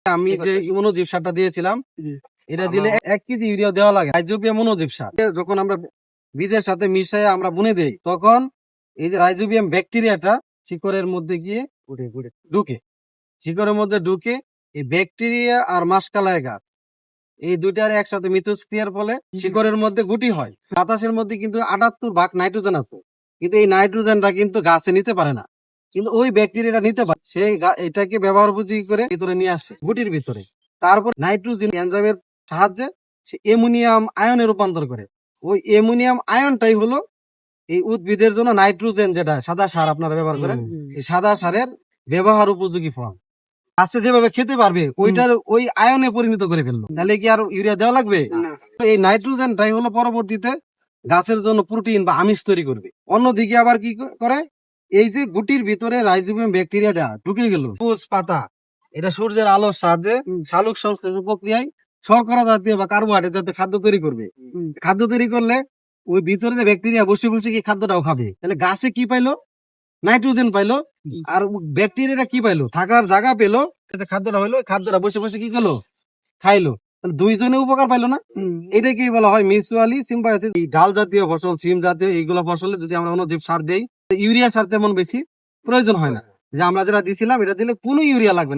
আমি যে মনোজীব সারটা দিয়েছিলাম, এটা দিলে 1 কেজি ইউরিয়া দেওয়া লাগে। রাইজোবিয়াম মনোজীব সার যখন আমরা বীজের সাথে মিশিয়ে আমরা বুনে দেই, তখন এই যে রাইজোবিয়াম ব্যাকটেরিয়াটা শিকড়ের মধ্যে গিয়ে ঢুকে, শিকড়ের মধ্যে ঢুকে এই ব্যাকটেরিয়া আর মাসকালাই গাছ এই দুইটার একসাথে মিথস্ক্রিয়ার ফলে শিকড়ের মধ্যে গুটি হয়। বাতাসের মধ্যে কিন্তু 78 ভাগ নাইট্রোজেন আছে, কিন্তু এই নাইট্রোজেনটা কিন্তু গাছে নিতে পারে না, কিন্তু ওই ব্যাকটেরিয়াটা নিতে পারে। সেই এটাকে ব্যবহার উপযোগী করে ভিতরে নিয়ে আসে গুটির ভিতরে। তারপর নাইট্রোজেন এনজাইমের সাহায্যে সে অ্যামোনিয়াম আয়নে রূপান্তর করে। ওই অ্যামোনিয়াম আয়নটাই হলো এই উদ্ভিদের জন্য নাইট্রোজেন, যেটা সাদা সার আপনারা ব্যবহার করেন, এই সাদা সারের ব্যবহার উপযোগী ফল। গাছে যেভাবে খেতে পারবে ওইটার ওই আয়নে পরিণত করে ফেললো, তাহলে কি আর ইউরিয়া দেওয়া লাগবে? এই নাইট্রোজেনটাই হলো পরবর্তীতে গাছের জন্য প্রোটিন বা আমিষ তৈরি করবে। অন্যদিকে আবার কি করে, এই যে গুটির ভিতরে রাইজোবিয়াম ব্যাকটেরিয়াটা ঢুকে গেল, সবুজ পাতা এটা সূর্যের আলোর সাহায্যে সালোক সংশ্লেষ প্রক্রিয়ায় শর্করা জাতীয় বা কার্বোহাইড্রেট জাতীয় খাদ্য তৈরি করবে। খাদ্য তৈরি করলে ওই ভিতরে যে ব্যাকটেরিয়া বসে বসে কি খাদ্যটাও খাবে, তাহলে গাছে কি পাইলো? নাইট্রোজেন পাইলো। আর ব্যাকটেরিয়াটা কি পাইলো? থাকার জায়গা পেলো। খাদ্যটা হইলো, খাদ্যটা বসে বসে কি করলো? খাইলো। দুইজনে উপকার পাইলো না? এটাকে বলা হয় মিউচুয়ালি সিম্বায়োসিস। এই ডাল জাতীয় ফসল, সিম জাতীয় এইগুলো ফসলে যদি আমরা অনুজীব সার দেই, ইউরিয়া সার তেমন বেশি প্রয়োজন হয় না। যে আমরা যেটা দিছিলাম, এটা দিলে কোনো ইউরিয়া লাগবে না।